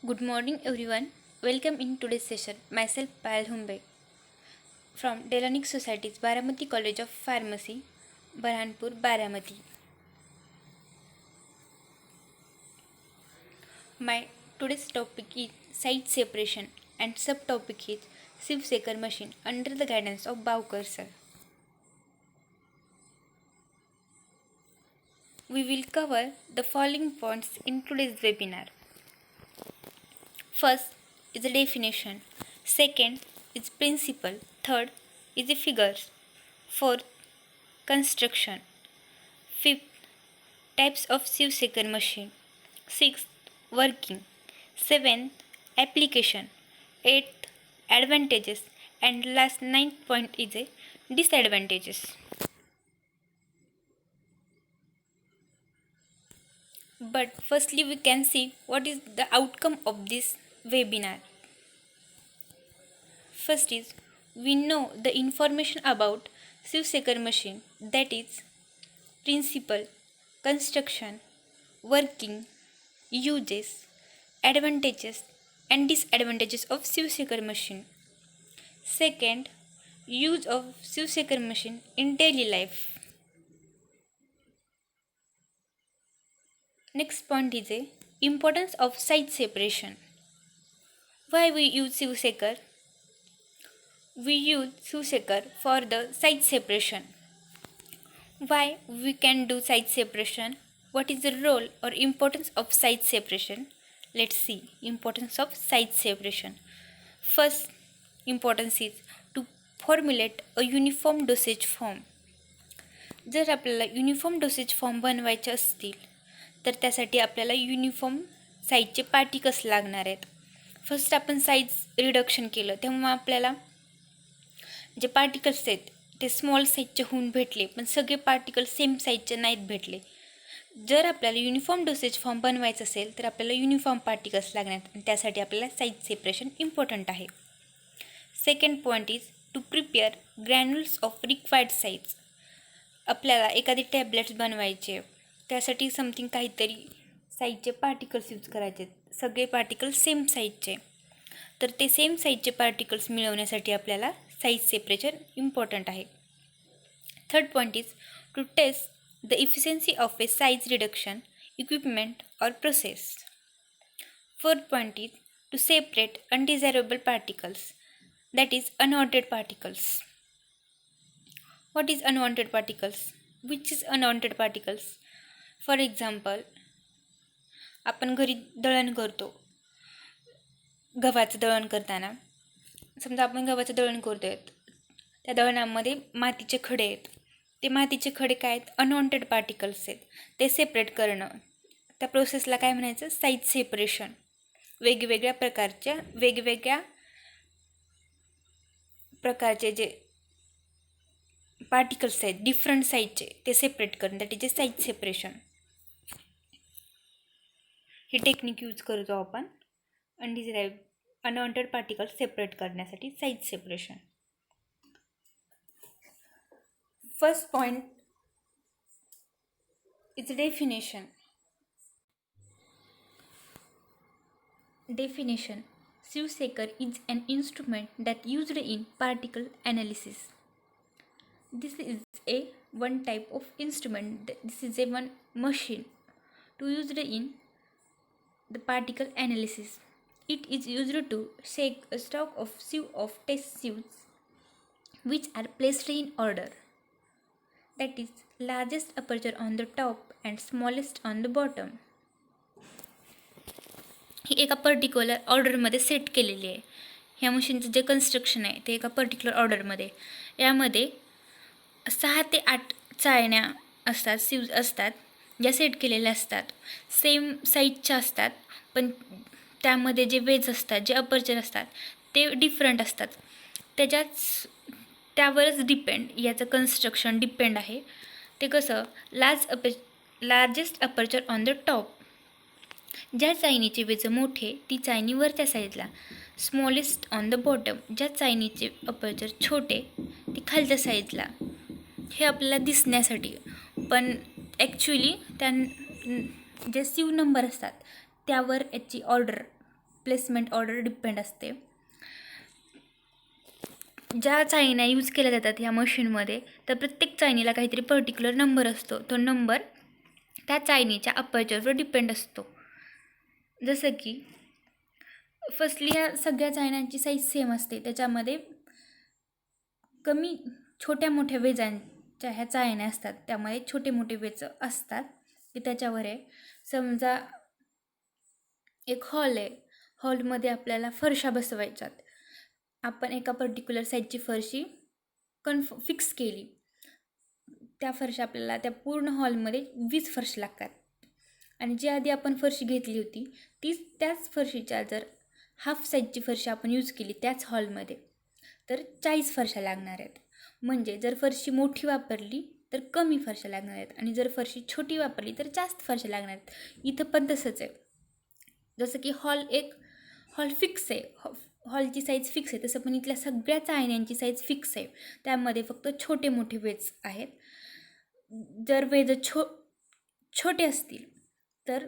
Good morning, everyone. Welcome in today's session. Myself Payal Humbe from Delanic Society's Baramati College of Pharmacy, Barhanpur, Baramati. My today's topic is site separation and subtopic is Sieve machine under the guidance of Bowker sir. We will cover the following points in today's webinar. First is the definition. Second is principle. Third is the figures. Fourth, construction. Fifth, types of sieve machine. Sixth, working. Seventh, application. Eighth, advantages. And last ninth point is a disadvantages. But firstly, we can see what is the outcome of this webinar. First is, we know the information about sieve machine, that is principle, construction, working, uses, advantages and disadvantages of sieve machine. Second, use of sieve machine in daily life. Next point is a importance of site separation. Why we use sieve? We use sieve for the site separation. Why we can do site separation? What is the role or importance of site separation? Let's see importance of site separation. First importance is to formulate a uniform dosage form. जर आपल्याला uniform dosage form बनवायचे असतील तर त्यासाठी आपल्याला uniform साईजचे particles लागणार आहेत. फर्स्ट आपण साईज रिडक्शन केलं तेव्हा आपल्याला जे पार्टिकल्स आहेत ते स्मॉल साईजचे होऊन भेटले, पण सगळे पार्टिकल्स सेम साईजचे नाहीत भेटले. जर आपल्याला युनिफॉर्म डोसेज फॉर्म बनवायचं असेल तर आपल्याला युनिफॉर्म पार्टिकल्स लागणार आणि त्यासाठी आपल्याला साईज सेपरेशन इम्पॉर्टंट आहे. Second point is to prepare granules of required size. आपल्याला एखादी टॅब्लेट्स बनवायचे, त्यासाठी समथिंग काहीतरी साईजचे पार्टिकल्स यूज करायचे, सगळे पार्टिकल्स सेम साईजचे, तर ते सेम साईजचे पार्टिकल्स मिळवण्यासाठी आपल्याला साईज सेपरेशन इम्पॉर्टंट आहे. Third point is to test the efficiency of a size reduction equipment और process. Fourth point is to separate undesirable particles, that is unwanted particles. What is unwanted particles? Which is unwanted particles? For example, आपण घरी दळण करतो. गव्हाचं दळण करताना समजा आपण गव्हाचं दळण करतोय, त्या दळणामध्ये मातीचे खडे आहेत. ते मातीचे खडे काय आहेत? अनवॉन्टेड पार्टिकल्स आहेत. ते सेपरेट करणं, त्या प्रोसेसला काय म्हणायचं? Size separation. वेगवेगळ्या प्रकारचे जे पार्टिकल्स आहेत डिफरंट साईजचे ते सेपरेट करणं, that is a size separation. He technique use करतो आपण अनवॉन्टेड पार्टिकल्स सेपरेट करण्यासाठी size separation. First point is definition. Definition. Sieve is an instrument that used in particle analysis. This is a one type of instrument. This is a one machine to used in the particle analysis. It is used to shake a stock of sieve of test sieves which are placed in order. That is largest aperture on the top and smallest on the bottom. ही एका particular ऑर्डरमध्ये set केलेली आहे. ह्या मशीनचं जे construction आहे ते एका particular ऑर्डरमध्ये. यामध्ये 6 ते 8 चाळण्या असतात, सिव्ज असतात, ज्या सेट केलेल्या असतात. सेम साईजच्या असतात, पण त्यामध्ये जे वेज असतात, जे अपर्चर असतात ते डिफरंट असतात. त्यावरच डिपेंड याचं कन्स्ट्रक्शन डिपेंड आहे. ते कसं? Largest aperture on the top. ज्या चायनीचे वेज मोठे ती चायनी वरच्या साईडला. Smallest on the bottom. ज्या चायनीचे अपर्चर छोटे ती खालच्या साईडला. हे आपल्याला दिसण्यासाठी, पण ॲक्च्युली त्या जे सीव नंबर असतात त्यावर याची ऑर्डर प्लेसमेंट ऑर्डर डिपेंड असते. ज्या चाळण्या यूज केल्या जातात ह्या मशीनमध्ये, तर प्रत्येक चाळणीला काहीतरी पर्टिक्युलर नंबर असतो. तो नंबर त्या चाळणीच्या अपर्चरवर डिपेंड असतो. जसं की फर्स्टली ह्या सगळ्या चाळण्यांची साईज सेम असते. त्याच्यामध्ये कमी छोट्या मोठ्या वेजांच्या ह्या चाळण्या असतात. त्यामध्ये छोटे मोठे वेज असतात की त्याच्यावर आहे. समजा एक हॉल आहे, हॉलमध्ये आपल्याला फरशा बसवायच्यात. आपण एका पर्टिक्युलर साईजची फरशी फिक्स केली. त्या फरशा आपल्याला त्या पूर्ण हॉलमध्ये 20 फरशी लागतात. आणि जी आधी आपण फरशी घेतली होती त्याच फरशीच्या जर हाफ साईजची फरशी आपण यूज केली त्याच हॉलमध्ये, तर 40 फरशा लागणार आहेत. म्हणजे जर फरशी मोठी वापरली तर कमी फरशा लागणार आहेत, आणि जर फरशी छोटी वापरली तर जास्त फरशा लागणार आहेत. इथं पण तसंच आहे. जसं की हॉल फिक्स आहे, हॉलची साईज फिक्स आहे, तसं पण इथल्या सगळ्या चाळण्यांची साईज फिक्स आहे. त्यामध्ये फक्त छोटे मोठे वेज आहेत. जर वेज छोटे असतील तर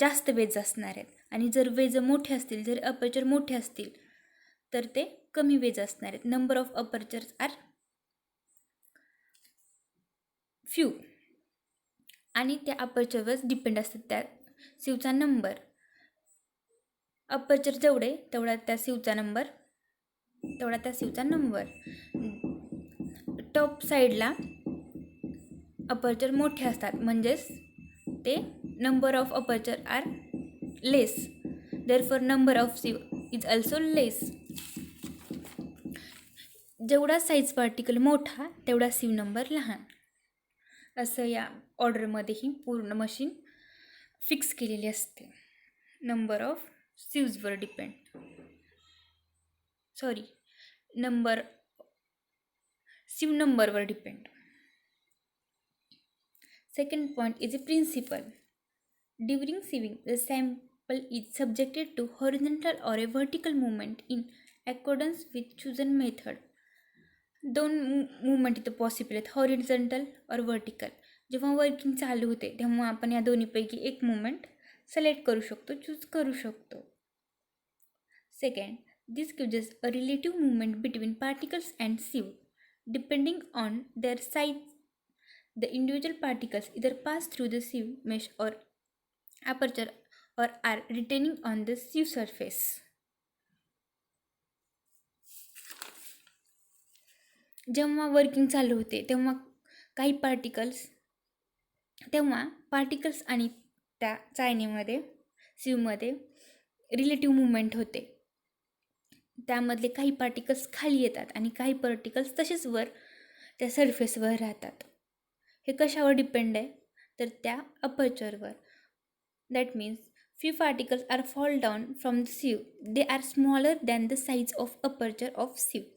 जास्त वेज असणार आहेत, आणि जर वेज मोठे असतील, जर अपर्चर मोठे असतील तर ते कमी वेज असणार आहेत. Number of apertures are few, आणि त्या अपर्चरवर डिपेंड असतात त्या सिवचा नंबर. अपर्चर जेवढे तेवढा त्या सिवचा नंबर. टॉप साईडला अपर्चर मोठे असतात, म्हणजेच ते number of aperture are less, therefore number of sieve is also less. जेवढा साईज पार्टिकल मोठा तेवढा सीव नंबर लहान. असं या ऑर्डरमध्येही पूर्ण मशीन फिक्स केलेली असते. नंबर ऑफ सीव्जवर डिपेंड, सीव नंबरवर depend. Second point is a principle. During sieving, the sample is subjected to horizontal or a vertical movement in accordance with chosen method. दोन मूवमेंट इथं पॉसिबल आहेत, हॉरिझॉन्टल और vertical. जेव्हा working चालू होते तेव्हा आपण या दोन्हीपैकी एक मूवमेंट सिलेक्ट करू शकतो, चूज करू शकतो. Second, this gives us a relative movement between particles and sieve. Depending on their size, the individual particles either pass through the sieve mesh or aperture or are retaining on the sieve surface. जेव्हा working चालू होते तेव्हा particles आणि त्या चाळणीमध्ये सिवमध्ये relative movement होते. त्यामधले काही particles खाली येतात आणि काही पार्टिकल्स तसेच वर त्या सरफेसवर राहतात. हे कशावर डिपेंड आहे, तर त्या अपर्चरवर. That means few particles are fall down from the sieve. They are smaller than the size of aperture of sieve.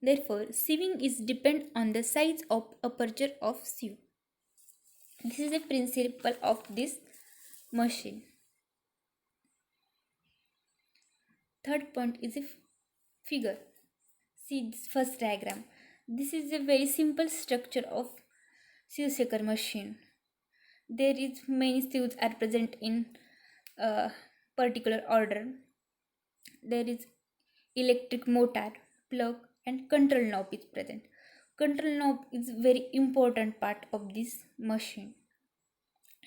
Therefore, sieving is depend on the size of aperture of sieve. This is a principle of this machine. Third point is a figure. See this first diagram. This is a very simple structure of sieve shaker machine. There is many sieves are present in a particular order. There is electric motor, plug, and control knob is present. Control knob is very important part of this machine.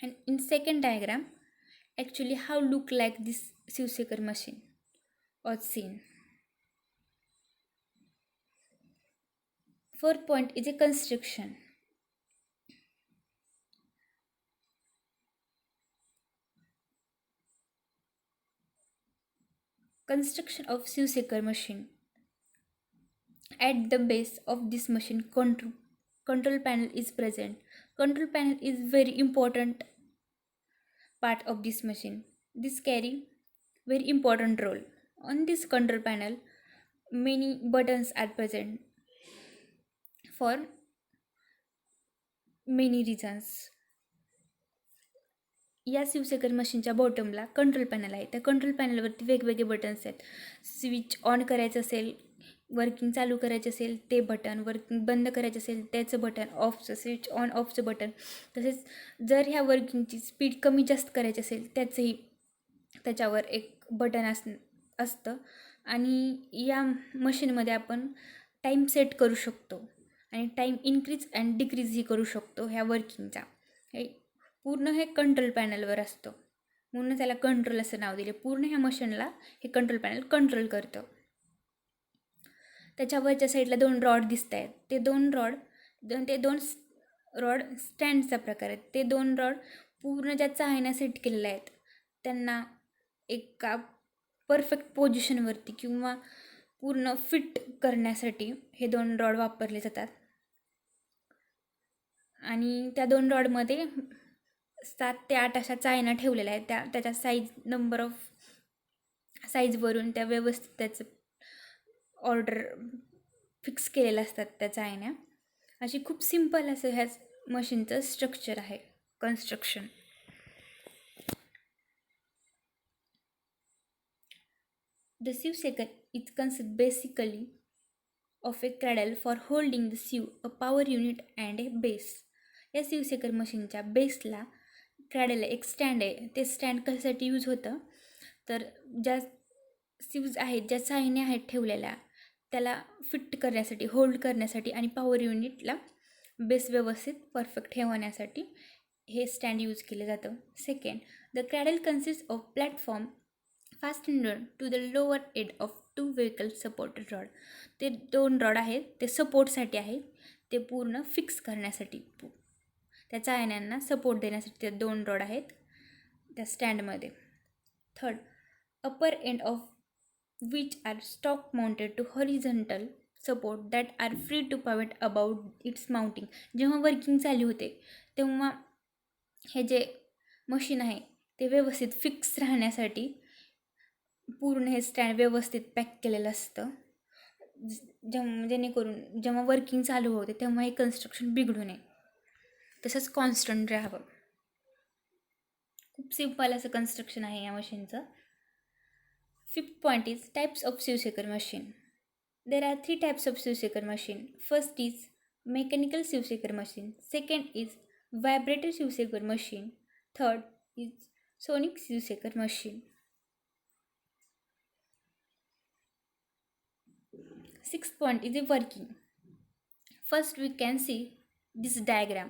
And in second diagram, actually how look like this sieve shaker machine or scene. Fourth point is a construction. Construction of sieve shaker machine. At the base of this machine, control panel is present. Control panel is very important part of this machine. This carry very important role. On this control panel, many buttons are present for many reasons. या सिव्ह shaker मशीनच्या बॉटमला control panel आहे. त्या control पॅनलवरती वेगवेगळे buttons आहेत. Switch on करायचं असेल, working चालू करायचं असेल ते बटन, वर्किंग बंद करायचं असेल त्याचं बटन, ऑफचं स्विच ऑन ऑफचं बटन. तसेच जर ह्या वर्किंगची स्पीड कमी जास्त करायची असेल त्याचंही त्याच्यावर एक बटन असतं आणि या मशीनमध्ये आपण टाईम सेट करू शकतो आणि टाईम इन्क्रीज अँड डिक्रीजही करू शकतो ह्या वर्किंगचा. हे पूर्ण हे कंट्रोल पॅनलवर असतं, म्हणून त्याला कंट्रोल असं नाव दिले. पूर्ण ह्या मशीनला हे कंट्रोल पॅनल कंट्रोल करतं. त्याच्या वरच्या साईडला 2 रॉड दिसत आहेत. ते दोन रॉड स्टँडचा प्रकार आहेत. ते 2 रॉड पूर्ण ज्या चाळण्या सेट केलेल्या आहेत त्यांना एका परफेक्ट पोझिशनवरती किंवा पूर्ण फिट करण्यासाठी हे 2 रॉड वापरले जातात. आणि त्या 2 रॉडमध्ये 7 ते 8 अशा चाळण्या ठेवलेल्या आहेत. त्याच्या नंबर ऑफ साईजवरून त्या व्यवस्थित त्याचं ऑर्डर फिक्स केलेलं असतात त्या चाळण्या. अशी खूप सिंपल असं ह्या मशीनचं स्ट्रक्चर आहे, construction. The sieve shaker is considered basically of a cradle for holding the sieve, a power unit and a base. या sieve shaker मशीनच्या बेसला क्रॅडलला एक स्टँड आहे. ते स्टँड कशासाठी यूज होतं तर ज्या सिव्ज आहेत, ज्या चाळण्या आहेत ठेवलेल्या त्याला फिट करण्यासाठी, होल्ड करण्यासाठी आणि पॉवर युनिटला बेस व्यवस्थित परफेक्ट ठेवण्यासाठी हे स्टँड यूज केलं जातं. Second, the cradle consist of platform fastened to the lower end of 2 vehicle supported rod. ते 2 रॉड आहेत, ते सपोर्टसाठी आहेत. ते पूर्ण फिक्स करण्यासाठी, त्या चाळण्यांना सपोर्ट देण्यासाठी ते 2 रॉड आहेत त्या स्टँडमध्ये. Third, upper end of which are stock mounted to horizontal support that are free to pivot about its mounting. जेव्हा वर्किंग चालू होते तेव्हा हे जे मशीन आहे ते व्यवस्थित फिक्स राहण्यासाठी पूर्ण हे स्टँड व्यवस्थित पॅक केलेलं असतं, जेणेकरून जेव्हा वर्किंग चालू होते तेव्हा हे कन्स्ट्रक्शन बिघडू नये, तसंच कॉन्स्टंट राहावं. खूप सिम्पल असं कन्स्ट्रक्शन आहे या मशीनचं. Fifth point is types of sieve shaker machine. There are 3 types of sieve shaker machine. First is mechanical sieve shaker machine. Second is vibrator sieve shaker machine. Third is sonic sieve shaker machine. Sixth point is the working. First we can see this diagram.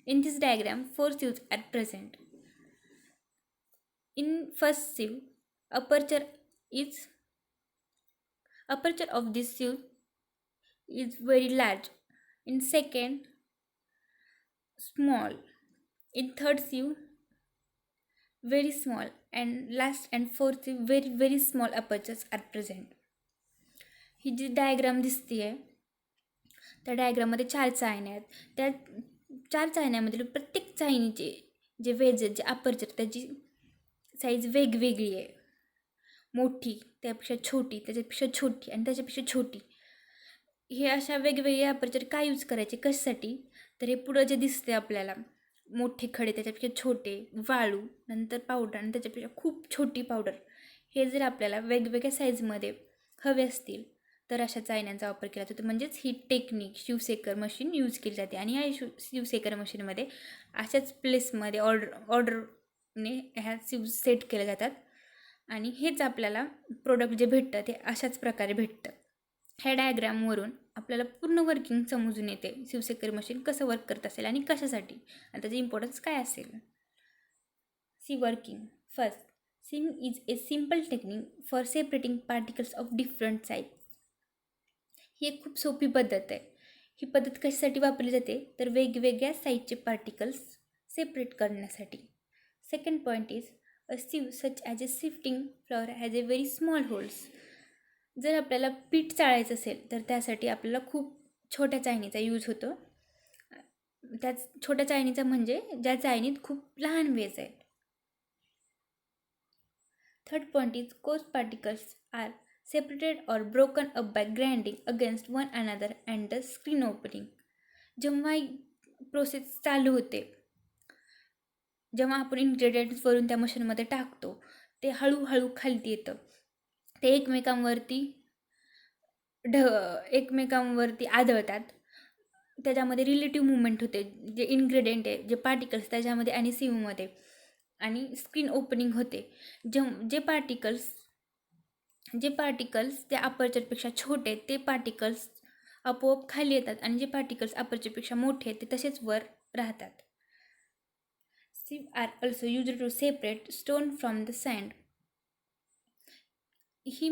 In this diagram 4 sieves are present. In first sieve, aperture of this sieve is very large. In second, small. In third sieve, very small. And last and fourth sieve, very very small apertures are present. ही जी diagram दिसते आहे त्या डायग्राममध्ये 4 चाळण्या आहेत. त्या 4 चाळण्यामधील प्रत्येक चाळणीचे जे वेज आहेत, जे अपर्चर, त्याची साईज वेगवेगळी आहे. मोठी, त्यापेक्षा छोटी, त्याच्यापेक्षा छोटी आणि त्याच्यापेक्षा छोटी. हे अशा वेगवेगळ्या अपर्चर काय यूज करायचे, कशासाठी तर हे पुढं जे दिसते आपल्याला मोठे खडे, त्याच्यापेक्षा छोटे वाळू, नंतर पावडर आणि त्याच्यापेक्षा खूप छोटी पावडर, हे जर आपल्याला वेगवेगळ्या साईजमध्ये हवे असतील तर अशा चाळण्यांचा वापर केला जातो. म्हणजेच ही technique sieve shaker machine use केली जाते. आणि या sieve shaker मशीनमध्ये अशाच प्लेसमध्ये ऑर्डरने ह्या sieve सेट केल्या जातात आणि हेच आपल्याला प्रोडक्ट जे भेटतं ते अशाच प्रकारे भेटतं. ह्या डायग्रामवरून आपल्याला पूर्ण वर्किंग समजून येते sieve shaker मशीन कसं वर्क करत असेल आणि कशासाठी आणि त्याचे इम्पॉर्टन्स काय असेल. See working. First, sieving is a simple technique for separating particles of different size. ही एक खूप सोपी पद्धत आहे. ही पद्धत कशासाठी वापरली जाते तर वेगवेगळ्या साईजचे पार्टिकल्स सेपरेट करण्यासाठी. Second point is a sieve such as a sifting flour has a very small holes. जर आपल्याला पीठ चाळायचं असेल तर त्यासाठी आपल्याला खूप छोट्या चाळणीचा यूज होतो. त्याच छोट्या चाळणीचा म्हणजे ज्या चाळणीत खूप लहान वेज आहेत. Third point is coarse particles are separated or broken up by grinding against one another and the screen opening. जेव्हा प्रोसेस चालू होते, जेव्हा आपण इन्ग्रेडियंट्स वरून त्या मशीनमध्ये टाकतो ते हळूहळू खालती येतं. ते एकमेकांवरती आदळतात. त्याच्यामध्ये रिलेटिव्ह मुवमेंट होते. जे इन्ग्रेडियंट आहे, जे पार्टिकल्स त्याच्यामध्ये आणि सिवमध्ये आणि स्क्रीन ओपनिंग होते. जे पार्टिकल्स त्या अपर्चरपेक्षा छोटे ते पार्टिकल्स आपोआप खाली येतात आणि जे पार्टिकल्स अपर्चरपेक्षा मोठे ते तसेच वर राहतात. Sieve are also used to separate stone from the sand. ही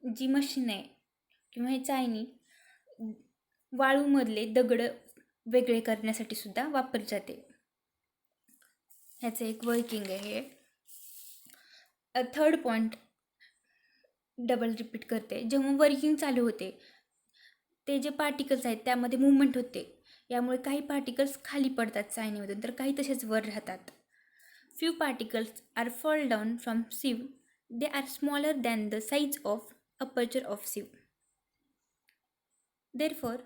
जी मशीन आहे किंवा हे चाळणी वाळूमधले दगड वेगळे करण्यासाठी सुद्धा वापरली जाते. ह्याचं एक वर्किंग आहे. थर्ड पॉईंट डबल रिपीट करते. जेव्हा वर्किंग चालू होते ते जे पार्टिकल्स आहेत त्यामध्ये मूवमेंट होते. यामुळे काही पार्टिकल्स खाली पडतात चाळणीमधून तर काही तसेच वर राहतात. Few particles are fall down from sieve. They are smaller than the size of aperture of sieve. Therefore,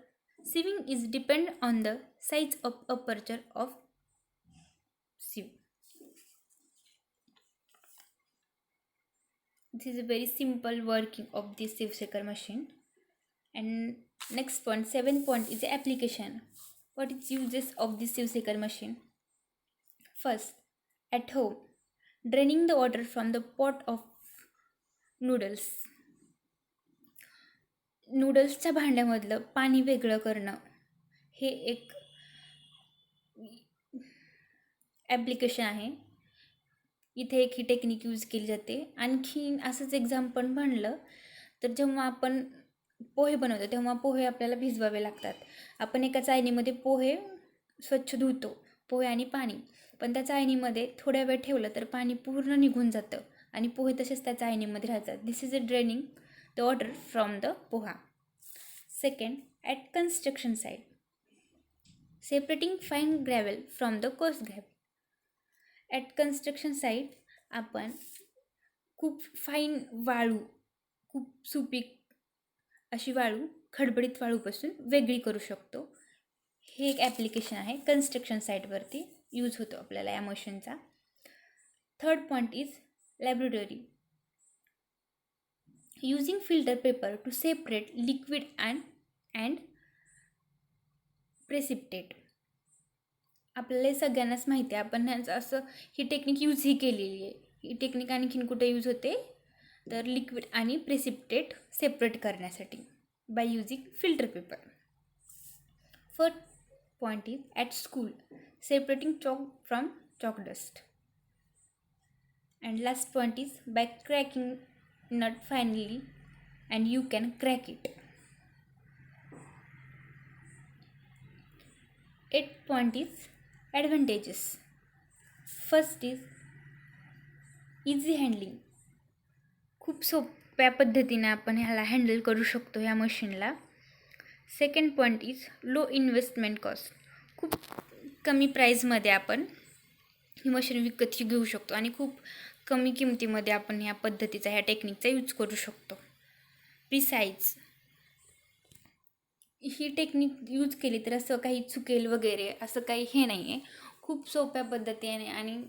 sieving is depend on the size of aperture of sieve. This is a very simple working of this sieve shaker machine. And next point, 7th point is the application. What is uses of this sieve shaker machine? First, at home, draining the water from the pot of नूडल्सच्या भांड्यामधलं पाणी वेगळं करणं हे एक application आहे. इथे एक ही technique use केली जाते. आणखी असंच एक्झाम्पल म्हणलं तर जेव्हा आपण पोहे बनवतो तेव्हा पोहे आपल्याला भिजवावे लागतात. आपण एका चाळणीमध्ये पोहे स्वच्छ धुतो, पोहे आणि पाणी, पण त्या चाळणीमध्ये थोड्या वेळ ठेवलं तर पाणी पूर्ण निघून जातं आणि पोहे तसेच त्या चाळणीमध्ये राहतात. This is a draining the water from the poha. Second, at construction site, separating fine gravel from the coarse gravel. At construction site आपण खूप फाईन वाळू, खूप सुपीक अशी वाळू खडबडीत वाळूपासून वेगळी करू शकतो. हे एक ॲप्लिकेशन आहे, कन्स्ट्रक्शन साईटवरती यूज होतो आपल्याला या मशीनचा. Third point is laboratory, using filter paper two separate liquid and precipitate. आपल्याला सगळ्यांनाच माहिती आहे, आपण असं ही टेक्निक यूजही केलेली आहे. ही टेक्निक आणखीन कुठे यूज होते तर लिक्विड आणि प्रेसिपिटेट सेपरेट करण्यासाठी by using filter paper. Fourth point is at school, separating chalk from chalk dust. And last point is by cracking nut finally and you can crack it. 8th point is advantages. First is easy handling. खूप सोप्या पद्धतीने आपण ह्याला handle करू शकतो ह्या मशीनला. Second point is low investment cost. खूप कमी प्राईजमध्ये आपण ही मशीन विकतची घेऊ शकतो आणि खूप कमी किमतीमध्ये आपण ह्या पद्धतीचा ह्या टेक्निकचा यूज करू शकतो. प्रिसाईज, ही टेक्निक यूज केली तर असं काही चुकेल वगैरे असं काही हे नाही आहे. खूप सोप्या पद्धतीने आणि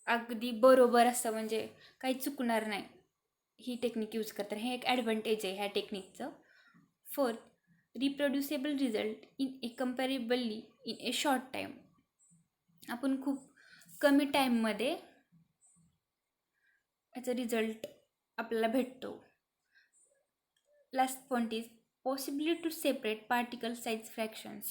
अगदी बरोबर असं म्हणजे काही चुकणार नाही ही टेक्निक यूज करतात. हे एक ॲडव्हान्टेज आहे ह्या टेक्निकचं. Fourth, reproducible result in a comparably in a short time. आपण खूप कमी टाईममध्ये याचा रिझल्ट आपल्याला भेटतो. Last point is possibility to separate particle size fractions.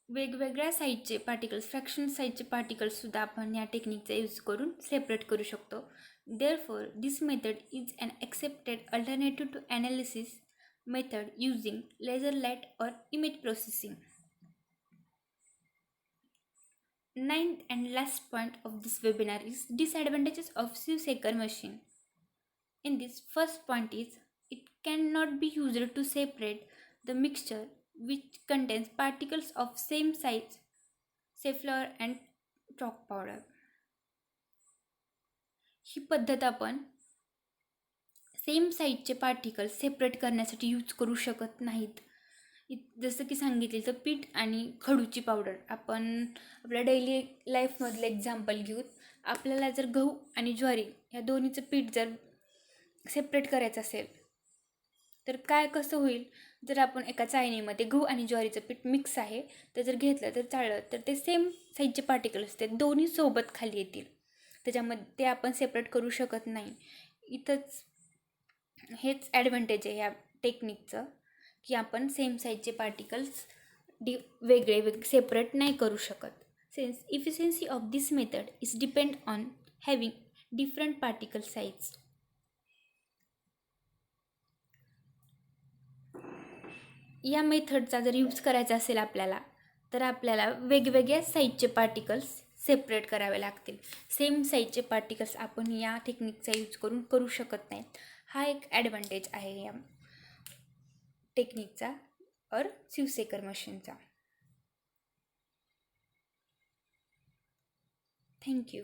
वेगवेगळ्या साईजचे पार्टिकल्स, फ्रॅक्शन साईजचे पार्टिकल्ससुद्धा आपण या टेक्निकचा यूज करून सेपरेट करू शकतो. Therefore this method is an accepted alternative to analysis method using laser light or image processing. 9th and last point of this webinar is disadvantages of sieve shaker machine. In this, first point is it cannot be used to separate the mixture which contains particles of same size, say flour and chalk powder. ही पद्धत आपण same साईजचे particles separate करण्यासाठी use करू शकत नाहीत. जसं की सांगितलं तर पीठ आणि खडूची पावडर. आपण आपल्या डेली लाईफमधलं एक्झाम्पल घेऊन आपल्याला जर गहू आणि ज्वारी या दोन्हीचं पीठ जर सेपरेट करायचं असेल तर काय कसं होईल, जर आपण एका चाळणीमध्ये गहू आणि ज्वारीचं पीठ मिक्स आहे तर जर घेतलं तर चाळलं तर ते सेम साईजचे पार्टिकल्स ते दोन्ही सोबत खाली येतील. त्याच्यामध्ये ते आपण सेपरेट करू शकत नाही. इथंच हेच ॲडव्हान्टेज आहे ह्या टेक्निकचं, की आपण सेम साईजचे पार्टिकल्स वेगळे सेपरेट नाही करू शकत. Since efficiency of this method is depend on having different particle size. या मेथडचा जर यूज करायचा असेल आपल्याला तर आपल्याला वेगवेगळ्या साईजचे पार्टिकल्स सेपरेट करावे लागतील. सेम साईजचे पार्टिकल्स आपण या टेक्निकचा यूज करू शकत नाहीत. हा एक ॲडव्हान्टेज आहे या टेक्निकचा और शिवसेकर मशीनचा. थँक्यू.